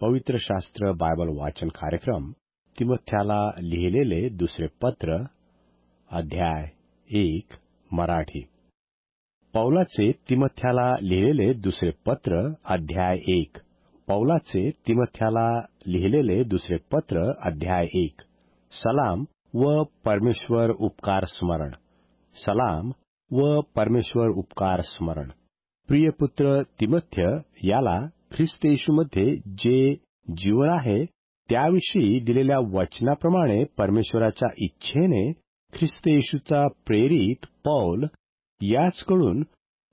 पवित्र शास्त्र बायबल वाचन कार्यक्रम तिमोथ्याला लिहिलेले दुसरे पत्र अध्याय 1 मराठी. पौलाचे तिमोथ्याला लिहिलेले दुसरे पत्र अध्याय 1. पौलाचे तिमोथ्याला लिहिलेले दुसरे पत्र अध्याय 1. सलाम व परमेश्वर उपकार स्मरण. सलाम व परमेश्वर उपकार स्मरण. प्रिय पुत्र तिमोथ्य याला ख्रिस्त येशूमध्ये जे जीवन आहे त्याविषयी दिलेल्या वचनाप्रमाणे परमेश्वराच्या इच्छेने ख्रिस्त येशूचा प्रेरित पौल याचकडून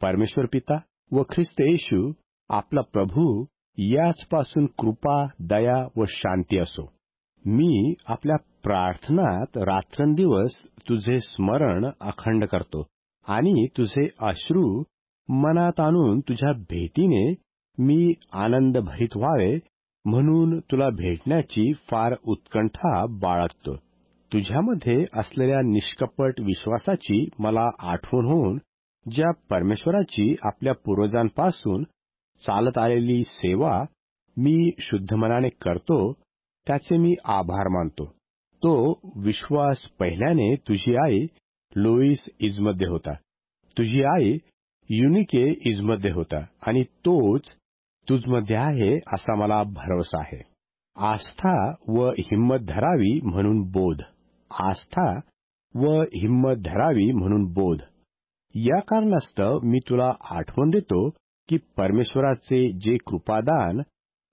परमेश्वर पिता व ख्रिस्त येशू आपला प्रभू याचपासून कृपा, दया व शांती असो. मी आपल्या प्रार्थनात रात्रंदिवस तुझे स्मरण अखंड करतो आणि तुझे अश्रू मनात आणून तुझ्या भेटीने मी आनंदभरित व्हावे म्हणून तुला भेटण्याची फार उत्कंठा बाळगतो. तुझ्यामध्ये असलेल्या निष्कपट विश्वासाची मला आठवण होऊन ज्या परमेश्वराची आपल्या पूर्वजांपासून चालत आलेली सेवा मी शुद्ध मनाने करतो त्याचे मी आभार मानतो. तो विश्वास पहिल्याने तुझी आई लोईस इजमध्ये होता, तुझी आई युनिके इजमध्ये होता आणि तोच तुझमध्ये आहे असा मला भरवसा आहे. आस्था व हिंमत धरावी म्हणून बोध. आस्था व हिंमत धरावी म्हणून बोध. या कारणास्तव मी तुला आठवण देतो की परमेश्वराचे जे कृपादान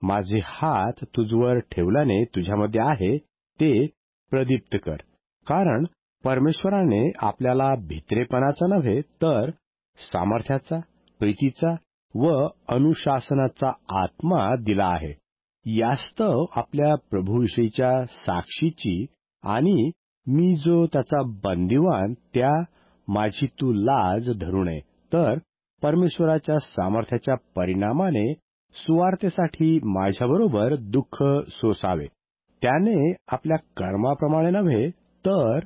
माझे हात तुझवर ठेवल्याने तुझ्यामध्ये आहे ते प्रदीप्त कर. कारण परमेश्वराने आपल्याला भित्रेपणाचा नव्हे तर सामर्थ्याचा, प्रीतीचा व अनुशासनाचा आत्मा दिला आहे. यास्तव आपल्या प्रभूविषयीच्या साक्षीची आणि मी जो त्याचा बंदिवान त्या माझी तू लाज धरू नये, तर परमेश्वराच्या सामर्थ्याच्या परिणामाने सुवार्तेसाठी माझ्याबरोबर दुःख सोसावे. त्याने आपल्या कर्माप्रमाणे नव्हे तर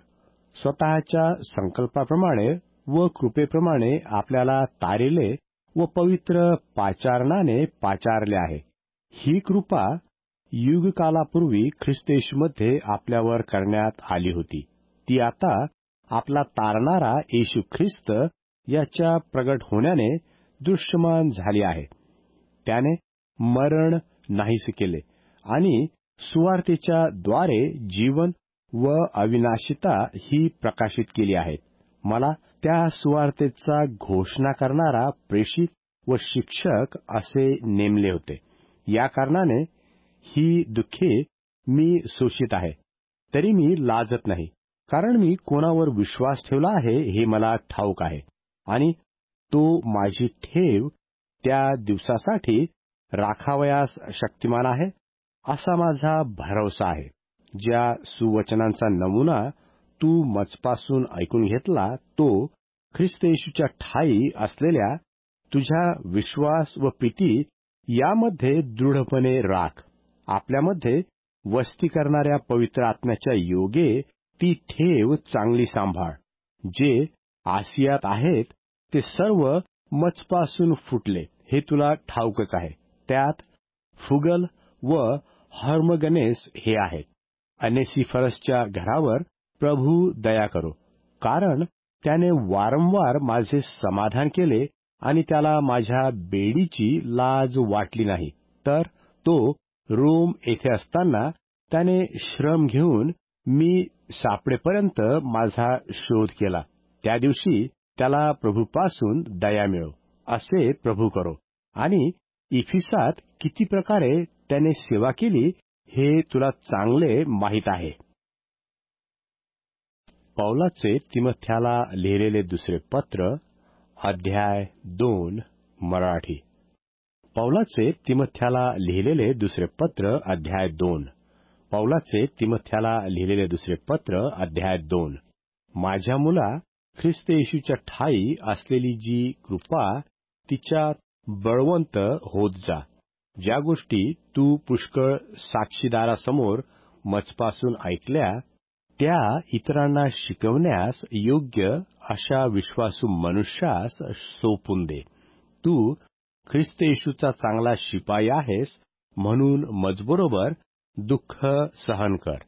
स्वतःच्या संकल्पाप्रमाणे व कृपेप्रमाणे आपल्याला तारिले व पवित्र पाचारणाने पाचारले आहे. ही कृपा युगकालापूर्वी ख्रिस्त येशूमध्ये आपल्यावर करण्यात आली होती. ती आता आपला तारणारा येशू ख्रिस्त याच्या प्रगट होण्याने दृश्यमान झाली आहे. त्याने मरण नाहीसे केले आणि सुवार्तेच्या द्वारे जीवन व अविनाशिता ही प्रकाशित केली आहेत. मला त्या सुवार्तेचा घोषणा करणारा प्रेषित व शिक्षक असे नेमले होते. या कारणाने ही दुःखे मी सोशीत आहे, तरी मी लाजत नाही, कारण मी कोणावर विश्वास ठेवला आहे हे मला ठाऊक आहे आणि तो माझी ठेव त्या दिवसासाठी राखावयास शक्तिमान आहे असा माझा भरवसा आहे. ज्या सुवचनांचा नमुना तू मजपासून ऐकून घेतला तो ख्रिस्त येशूच्या ठायी असलेल्या तुझ्या विश्वास व प्रीती यामध्ये दृढपणे राख. आपल्यामध्ये वस्ती करणाऱ्या पवित्र आत्म्याच्या योगे ती ठेव चांगली सांभाळ. जे आसियात आहेत ते सर्व मजपासून फुटले हे तुला ठाऊकच आहे. त्यात फुगल व हर्मगनेस हे आहेत. अनेसिफरसच्या घरावर प्रभू दया करो, कारण त्याने वारंवार माझे समाधान केले आणि त्याला माझ्या बेडीची लाज वाटली नाही. तर तो रोम येथे असताना त्याने श्रम घेऊन मी सापडेपर्यंत माझा शोध केला. त्या दिवशी त्याला प्रभूपासून दया मिळो असे प्रभू करो. आणि इफिसात किती प्रकारे त्याने सेवा केली हे तुला चांगले माहीत आहे. पौलाचे तिमोथ्याला लिहिलेले दुसरे पत्र अध्याय 2 मराठी. पौलाचे तिमोथ्याला लिहिलेले दुसरे पत्र अध्याय 2. पौलाचे तिमोथ्याला लिहिलेले दुसरे पत्र अध्याय 2. माझ्या मुला ख्रिस्त येशूच्या ठायी असलेली जी कृपा तिच्यात बळवंत होत जा. ज्या गोष्टी तू पुष्कळ साक्षीदारासमोर मजपासून ऐकल्या त्या इतरांना शिकवण्यास योग्य अशा विश्वासू मनुष्यास सोपून दे. तू ख्रिस्त येशूचा चांगला शिपाई आहेस म्हणून मजबरोबर दुःख सहन कर.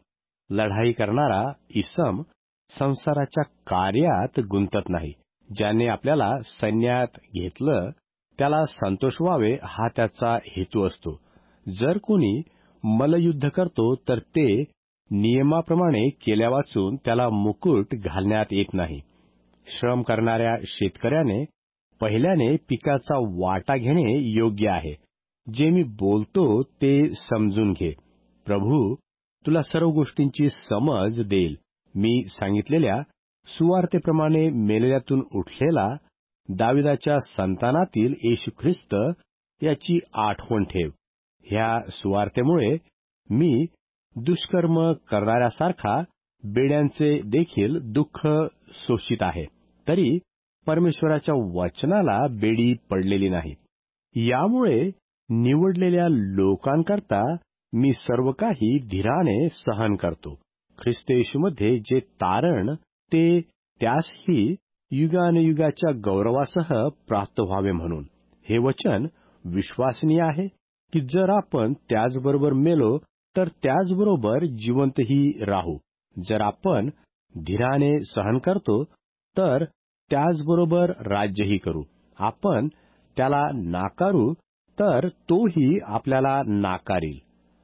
लढाई करणारा इसम संसाराच्या कार्यात गुंतत नाही. ज्याने आपल्याला सैन्यात घेतलं त्याला संतोष व्हावे हा त्याचा हेतू असतो. जर कोणी मल्लयुद्ध करतो तर ते नियमाप्रमाणे केल्या वाचून त्याला मुकुट घालण्यात येत नाही. श्रम करणाऱ्या शेतकऱ्याने पहिल्याने पिकाचा वाटा घेणे योग्य आहे. जे मी बोलतो ते समजून घे. प्रभू तुला सर्व गोष्टींची समज देईल. मी सांगितलेल्या सुवार्तेप्रमाणे मेलेल्यातून उठलेला दाविदाच्या संतानातील येशू ख्रिस्त याची आठवण ठेव. ह्या सुवार्तेमुळे मी दुष्कर्म करणाऱ्यासारखा बेड्यांचे देखील दुःख सोसित आहे, तरी परमेश्वराच्या वचनाला बेडी पडलेली नाही. यामुळे निवडलेल्या लोकांकरता मी सर्व काही धीराने सहन करतो. ख्रिस्त येशूमध्ये जे तारण ते त्यासही युगानुयुगाच्या गौरवासह प्राप्त व्हावे म्हणून. हे वचन विश्वासनीय आहे की जर आपण त्याचबरोबर मेलो तर त्याचबरोबर जिवंतही राहू. जर आपण धीराने सहन करतो तर त्याचबरोबर राज्यही करू. आपण त्याला नाकारू तर तोही आपल्याला नाकारील.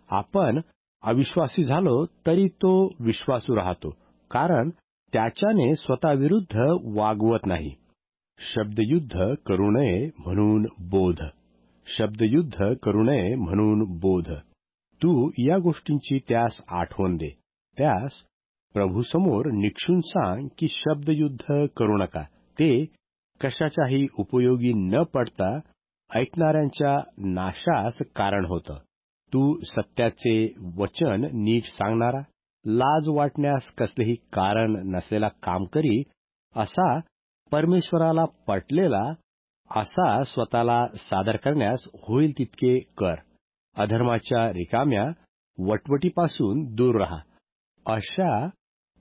आपण अविश्वासी झालो तरी तो विश्वासू राहतो, कारण त्याच्याने स्वतःविरुद्ध वागवत नाही. शब्दयुद्ध करू नये म्हणून बोध. शब्दयुद्ध करू नये म्हणून बोध. तू या गोष्टींची त्यास आठवण दे. त्यास प्रभूसमोर निक्षून सांग की शब्दयुद्ध करू नका. ते कशाच्याही उपयोगी न पडता ऐकणाऱ्यांच्या नाशास कारण होतं. तू सत्याचे वचन नीट सांगणारा, लाज वाटण्यास कसलेही कारण नसलेला काम करी असा परमेश्वराला पटलेला असा स्वतःला सादर करण्यास होईल तितके कर. अधर्माच्या रिकाम्या वटवटीपासून दूर राहा. अशा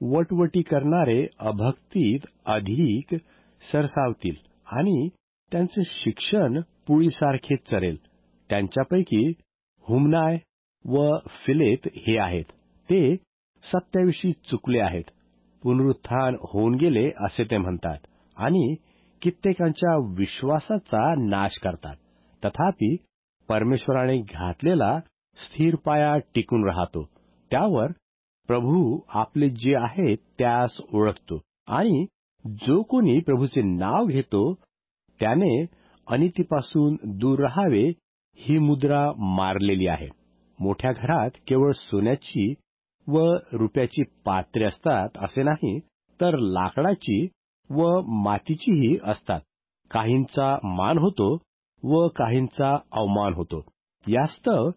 वटवटी करणारे अभक्तीत अधिक सरसावतील आणि त्यांचे शिक्षण पुळीसारखे चरेल. त्यांच्यापैकी हुमनाय व फिलेत हे आहेत. ते सत्याविषयी चुकले आहेत. पुनरुत्थान होऊन गेले असे ते म्हणतात आणि कित्येकांच्या विश्वासाचा नाश करतात. तथापि परमेश्वराने घातलेला स्थिर पाया टिकून राहतो. त्यावर प्रभू आपले जे आहे त्यास ओळखतो आणि जो कोणी प्रभूचे नाव घेतो त्याने अनितीपासून दूर राहावे ही मुद्रा मारलेली आहे. मोठ्या घरात केवळ सोन्याची व रुपयाची पात्रे असतात असे नाही, तर लाकडाची व मातीचीही असतात. काहींचा मान होतो व काहींचा अवमान होतो. यास्तव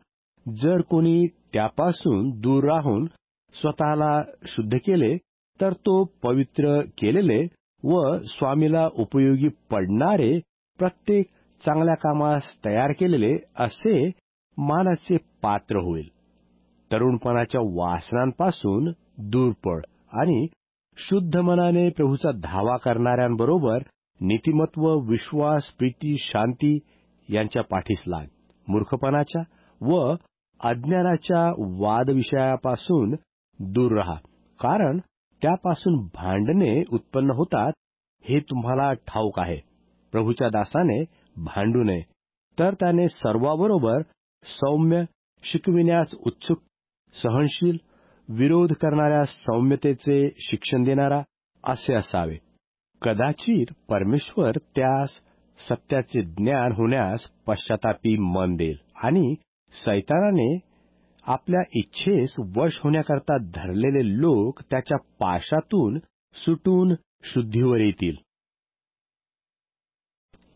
जर कोणी त्यापासून दूर राहून स्वतःला शुद्ध केले तर तो पवित्र केलेले व स्वामीला उपयोगी पडणारे प्रत्येक चांगल्या कामास तयार केलेले असे मानाचे पात्र होईल. तरुणपणाच्या वासनांपासून दूर पड आणि शुद्ध मनाने प्रभूचा धावा करणाऱ्यांबरोबर नीतिमत्व, विश्वास, प्रीती, शांती यांच्या पाठीस लाग. मूर्खपणाच्या व अज्ञानाच्या वादविषयापासून दूर राहा, कारण त्यापासून भांडणे उत्पन्न होतात हे तुम्हाला ठाऊक आहे. प्रभूच्या दासाने भांडू नये, तर त्याने सर्वाबरोबर सौम्य, शिकविण्यास उत्सुक, सहनशील, विरोध करणाऱ्या सौम्यतेचे शिक्षण देणारा असे असावे. कदाचित परमेश्वर त्यास सत्याचे ज्ञान होण्यास पश्चातापी मन देईल आणि सैतानाने आपल्या इच्छेस वश होण्याकरता धरलेले लोक त्याच्या पाशातून सुटून शुद्धीवर येतील.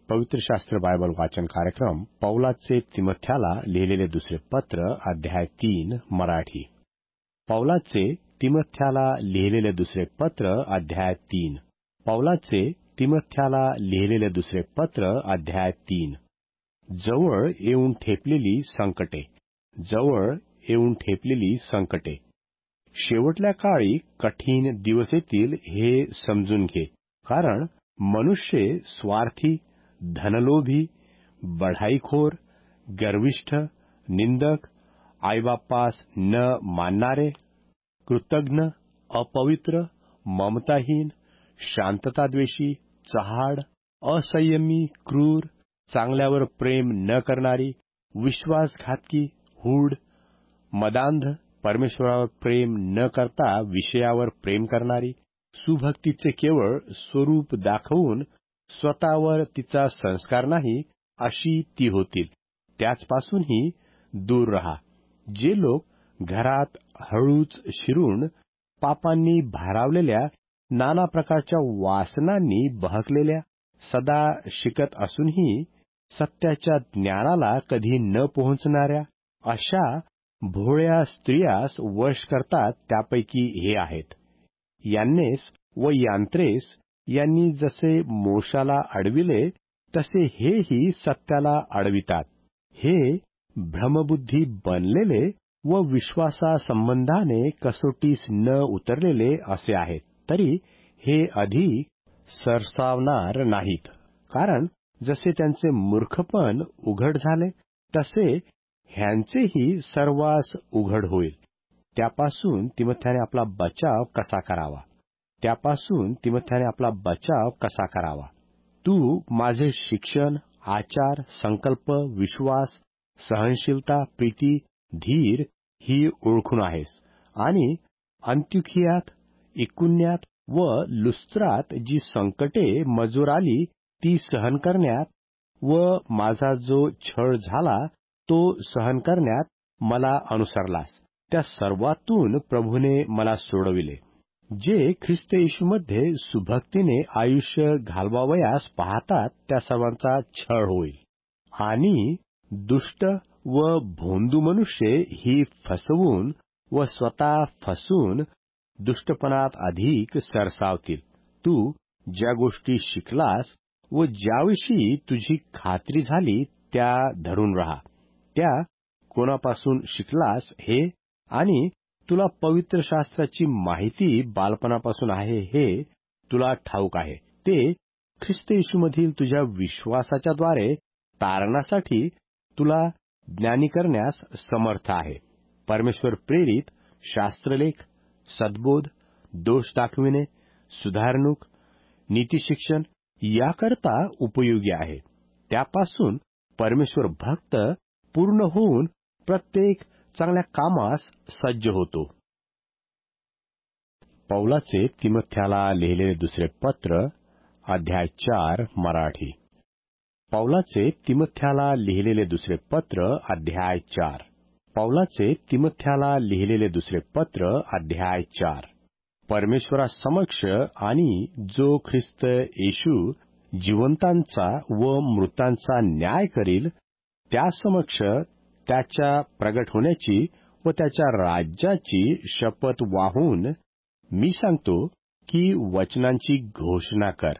पवित्र शास्त्र बायबल वाचन कार्यक्रम पौलाचे तिमथ्याला लिहिलेले दुसरे पत्र अध्याय 3 मराठी. पौलाचे तिमथ्याला लिहिलेले दुसरे पत्र अध्याय 3. पौलाचे तिमथ्याला लिहिलेले दुसरे पत्र अध्याय 3. जवळ येऊन ठेपलेली संकटे. जवळ येऊन ठेपलेली संकटे. शेवटल्या काळी कठीण दिवस येतील हे समजून घे, कारण मनुष्य स्वार्थी, धनलोभी, बढाईखोर, गर्विष्ठ, निंदक, आईबापास न मानणारे, कृतघ्न, अपवित्र, ममताहीन, शांतताद्वेषी, चहाड, असंयमी, क्रूर, चांगल्यावर प्रेम न करणारी, विश्वासघातकी, हूड, मदांध, परमेश्वरावर प्रेम न करता विषयावर प्रेम करणारी, सुभक्तीचे केवळ स्वरूप दाखवून स्वतःवर तिचा संस्कार नाही, अशी ती होतील. त्याचपासूनही दूर रहा. जे लोक घरात हळूच शिरून पापांनी भारावलेल्या, नाना प्रकारच्या वासनांनी बहकलेल्या, सदा शिकत असूनही सत्याच्या ज्ञानाला कधी न पोहोचणाऱ्या अशा भोळ्या स्त्रियास वश करतात, त्यापैकी हे आहेत. यान्नेस व यांत्रेस यांनी जसे मोशाला अडविले, तसे हेही सत्याला अडवितात. हे भ्रमबुद्धी बनलेले व विश्वासासंबंधाने कसोटीस न उतरलेले असे आहेत. तरी हे अधिक सरसावणार नाहीत, कारण जसे त्यांचे मूर्खपण उघड झाले, तसे ह्यांचेही सर्वांस उघड होईल. त्यापासून तिमोथेने आपला बचाव कसा करावा. तू माझे शिक्षण, आचार, संकल्प, विश्वास, सहनशीलता, प्रीती, धीर ही ओळखून आहेस, आणि अंत्युखियात, इकुन्यात व लुस्त्रात जी संकटे मजूर आली ती सहन करण्यात, व माझा जो छळ झाला तो सहन करण्यात मला अनुसरलास. त्या सर्वातून प्रभूने मला सोडविले. जे ख्रिस्त येशूमध्ये सुभक्तीने आयुष्य घालवावयास पाहतात, त्या सर्वांचा छळ होईल. आणि दुष्ट व भोंदू मनुष्य ही फसवून व स्वतः फसून दुष्टपणात अधिक सरसावतील. तू ज्या गोष्टी शिकलास व ज्याविषयी तुझी खात्री झाली त्या धरून राहा. त्या कोणापासून शिकलास हे, आणि तुला पवित्र शास्त्राची माहिती बालपणापासून आहे हे तुला ठाऊक आहे. ते ख्रिस्त येशूमधील तुझ्या विश्वासाच्या द्वारे तारणासाठी तुला ज्ञानी करण्यास समर्थ आहे. परमेश्वर प्रेरित शास्त्रलेख, सद्बोध, दोष दाखविणे, सुधारणूक, नीतिशिक्षण याकरता उपयोगी आहे. त्यापासून परमेश्वर भक्त पूर्ण होऊन प्रत्येक चांगल्या कामास सज्ज होतो. पौलाचे तिमोथ्याला लिहिलेले दुसरे पत्र, अध्याय 4, मराठी. पौलाचे तिमोथ्याला लिहिलेले दुसरे पत्र, अध्याय 4. पौलाचे तिमोथ्याला लिहिलेले दुसरे पत्र, अध्याय 4. परमेश्वरासमक्ष आणि जो ख्रिस्त येशू जिवंतांचा व मृतांचा न्याय करील, त्यासमक्ष त्याच्या प्रगट होण्याची व त्याच्या राज्याची शपथ वाहून मी सांगतो की वचनांची घोषणा कर.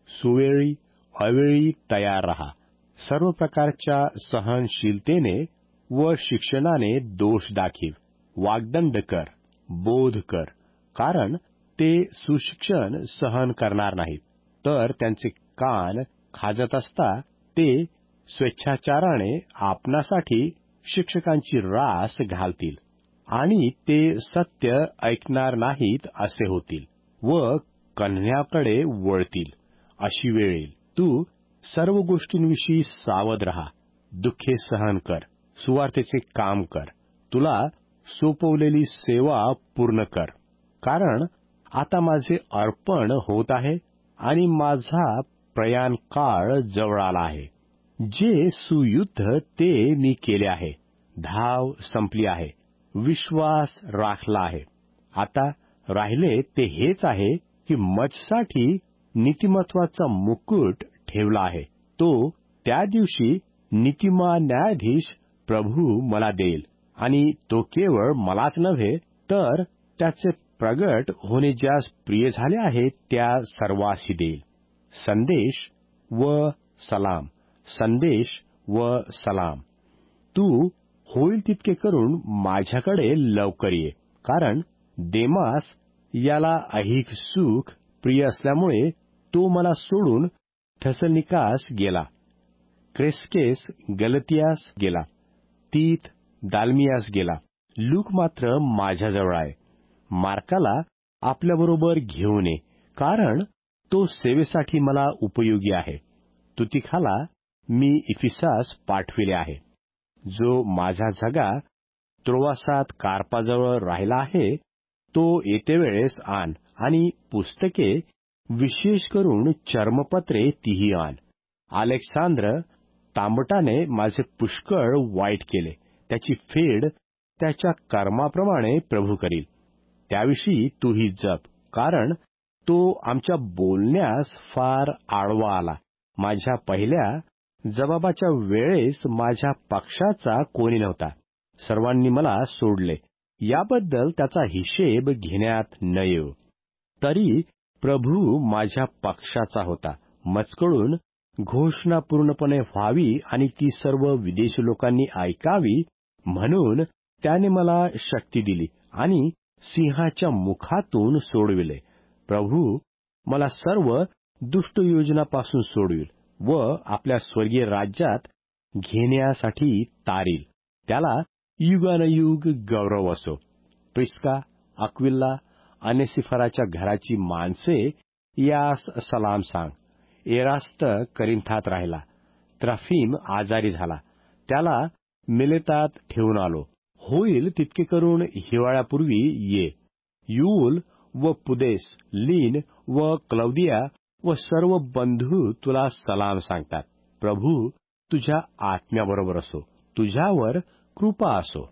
सुवेळी अवेळी तयार रहा. सर्व प्रकारच्या सहनशीलतेने व शिक्षणाने दोष दाखीव. वाग्दंड कर, बोध कर, कारण ते सुशिक्षण सहन करणार नाहीत, तर त्यांचे कान खाजत असता ते स्वेच्छाचाराने आपणासाठी शिक्षकांची रास घालतील, आणि ते सत्य ऐकणार नाहीत असे होतील, व कन्ह्याकडे वळतील. अशी वेळ येईल. तू सर्व गोष्टींविषयी सावध रहा. दुःखे सहन कर, सुवार्तेचे काम कर, तुला सोपवलेली सेवा पूर्ण कर. कारण आता माझे अर्पण होत आहे आणि माझा प्रयाण काळ जवळ आला आहे. जे सुयुद्ध ते मी केले आहे, धाव संपली आहे, विश्वास राखला आहे. आता राहिले ते हेच आहे की मजसाठी नीतिमत्वाचा मुकुट ठेवला आहे. तो त्या दिवशी नीतिमान न्यायाधीश प्रभू मला देईल, आणि तो केवळ मलाच नव्हे, तर त्याचे प्रगट होणे ज्यास प्रिय झाले आहे त्या सर्वांसी देईल. संदेश व सलाम, संदेश व सलाम. तू होईल तितके करून माझ्याकडे लवकर ये, कारण देमास याला ऐहिक सुख प्रिय असल्यामुळे तो मला सोडून थेसलोनिकास गेला. क्रेस्केस गलतियास गेला. तीत दालमियास गेला. लूक मात्र माझ्याजवळ आहे. मार्काला आपल्याबरोबर घेऊन ये, कारण तो सेवेसाठी मला उपयोगी आहे. तुतिखाला मी इफिसास पाठविले आहे. जो माझा झगा त्रोवासात कार्पाजवळ राहिला आहे, तो येते वेळेस आण, आणि पुस्तके, विशेष करून चर्मपत्रे तीही आण. अलेक्सांद्र तांबटाने माझे पुष्कळ वाईट केले. त्याची फेड त्याच्या कर्माप्रमाणे प्रभू करील. त्याविषयी तूही जप, कारण तो आमच्या बोलण्यास फार आडवा आला. माझ्या पहिल्या जबाबाच्या वेळेस माझ्या पक्षाचा कोणी नव्हता. सर्वांनी मला सोडले. याबद्दल त्याचा हिशेब घेण्यात न येऊ. तरी प्रभू माझ्या पक्षाचा होता. मजकडून घोषणा पूर्णपणे व्हावी आणि ती सर्व विदेशी लोकांनी ऐकावी म्हणून त्याने मला शक्ती दिली आणि सिंहाच्या मुखातून सोडविले. प्रभू मला सर्व दुष्ट योजनापासून सोडविल व आपल्या स्वर्गीय राज्यात घेण्यासाठी तारील. त्याला युगानयुग गौरव असो. प्रिस्का, अक्विला, अनेसिफराच्या घराची माणसे यास सलाम सांग. एरास्त करिंथात राहिला. त्रफीम आजारी झाला. त्याला मिलेतात ठेवून आलो. होईल तितके करून हिवाळ्यापूर्वी ये. यूल व पुदेस, लीन व क्लौदिया व सर्व बंधू तुला सलाम सांगतात. प्रभू तुझ्या आत्म्याबरोबर असो. तुझ्यावर कृपा असो.